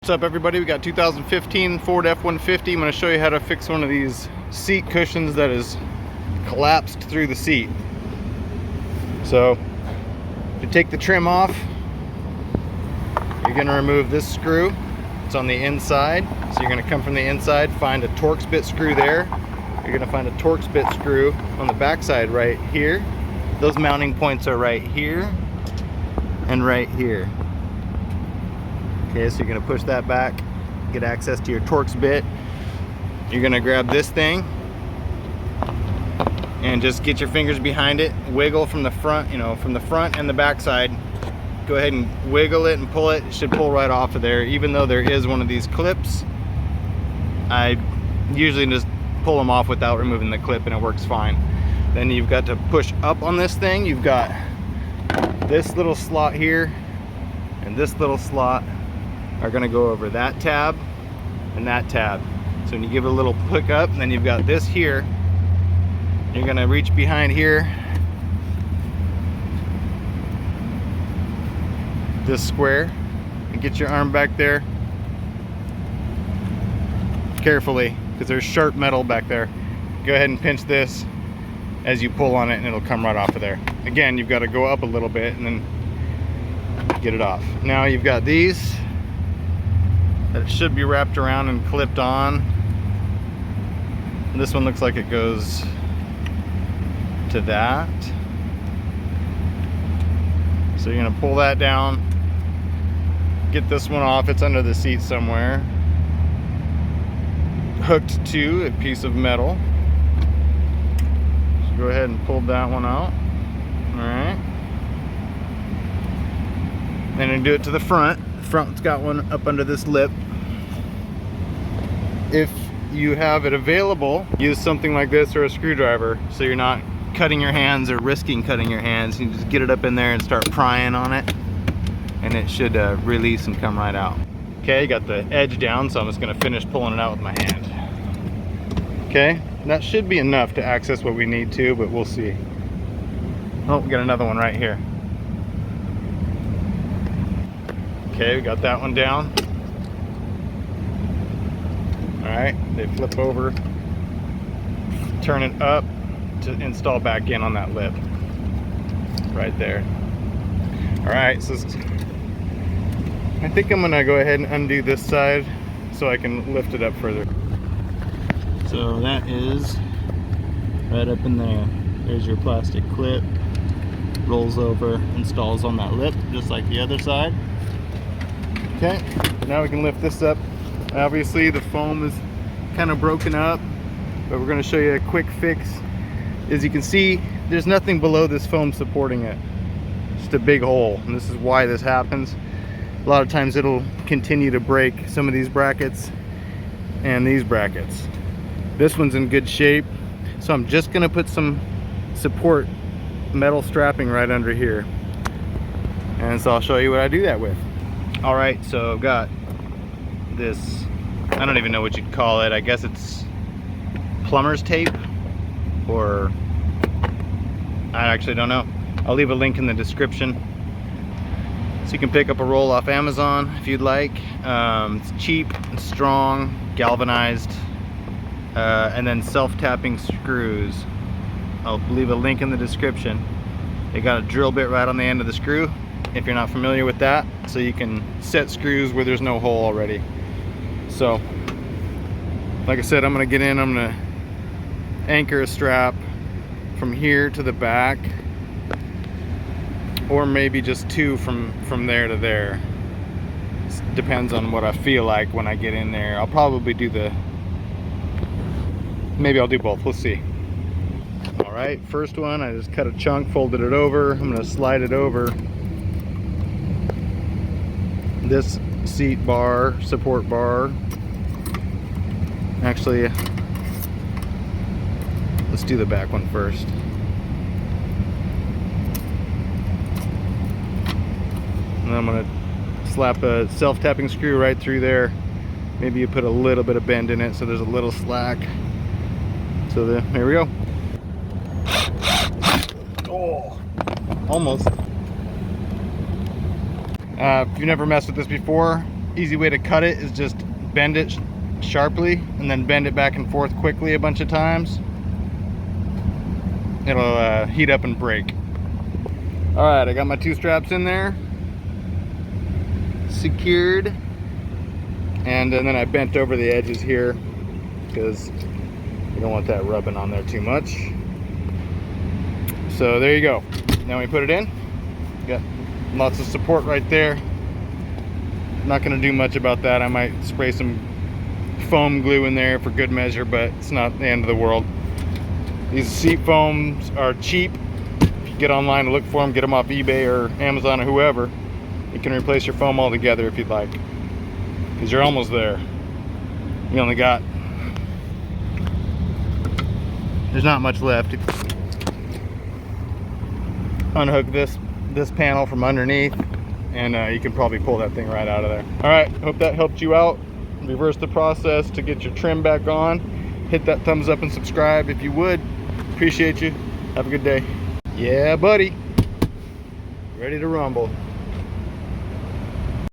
What's up everybody? We got 2015 Ford F-150. I'm going to show you how to fix one of these seat cushions that is collapsed through the seat. So to take the trim off, you're going to remove this screw. It's on the inside, so you're going to come from the inside, find a Torx bit screw there. You're going to find a Torx bit screw on the back side right here. Those mounting points are right here and right here. Okay, so you're going to push that back, get access to your Torx bit. You're going to grab this thing and just get your fingers behind it, wiggle from the front, from the front and the back side. Go ahead and wiggle it and pull it. It should pull right off of there. Even though there is one of these clips, I usually just pull them off without removing the clip and it works fine. Then you've got to push up on this thing. You've got this little slot here and this little slot are going to go over that tab and that tab. So when you give it a little hook up, and then you've got this here, you're going to reach behind here, this square, and get your arm back there carefully because there's sharp metal back there. Go ahead and pinch this as you pull on it and it'll come right off of there. Again, you've got to go up a little bit and then get it off. Now you've got these that should be wrapped around and clipped on. And this one looks like it goes to that. So you're gonna pull that down, get this one off. It's under the seat somewhere, hooked to a piece of metal. So go ahead and pull that one out. All right. Then you do it to the front. The front's got one up under this lip. If you have it available, use something like this or a screwdriver so you're not cutting your hands or risking cutting your hands. You just get it up in there and start prying on it and it should release and come right out. Okay, got the edge down, so I'm just gonna finish pulling it out with my hand. Okay, that should be enough to access what we need to, but we'll see. Oh, we got another one right here. Okay, we got that one down. All right, they flip over, turn it up to install back in on that lip right there. All right, so I think I'm gonna go ahead and undo this side so I can lift it up further. So that is right up in there. There's your plastic clip, rolls over, installs on that lip just like the other side. Okay, now we can lift this up. Obviously the foam is kind of broken up, but we're going to show you a quick fix. As you can see, there's nothing below this foam supporting it. Just a big hole, and this is why this happens. A lot of times it'll continue to break some of these brackets and these brackets. This one's in good shape, so I'm just going to put some support metal strapping right under here, and so I'll show you what I do that with. All right, so I've got this, I don't even know what you'd call it. I guess it's plumber's tape, or I actually don't know. I'll leave a link in the description. So you can pick up a roll off Amazon if you'd like. It's cheap and strong, galvanized, and then self-tapping screws. I'll leave a link in the description. They got a drill bit right on the end of the screw, if you're not familiar with that, so you can set screws where there's no hole already. So like I said, I'm gonna get in, I'm gonna anchor a strap from here to the back, or maybe just two from there to there. It depends on what I feel like when I get in there. I'll probably do maybe I'll do both, we'll see. All right, first one, I just cut a chunk, folded it over. I'm gonna slide it over this seat bar, support bar. Actually, let's do the back one first. And I'm gonna slap a self-tapping screw right through there. Maybe you put a little bit of bend in it so there's a little slack. So there we go. Oh, almost. If you've never messed with this before, easy way to cut it is just bend it sharply and then bend it back and forth quickly a bunch of times. It'll heat up and break. All right, I got my 2 straps in there, secured, and then I bent over the edges here because you don't want that rubbing on there too much. So there you go. Now we put it in. Got lots of support right there. Not going to do much about that. I might spray some foam glue in there for good measure, but it's not the end of the world. These seat foams are cheap. If you get online to look for them, get them off eBay or Amazon or whoever, you can replace your foam altogether if you'd like, because you're almost there. You only got, there's not much left. Unhook this panel from underneath, and you can probably pull that thing right out of there. All right, hope that helped you out. Reverse the process to get your trim back on. Hit that thumbs up and subscribe if you would. Appreciate you. Have a good day. Yeah, buddy. Ready to rumble.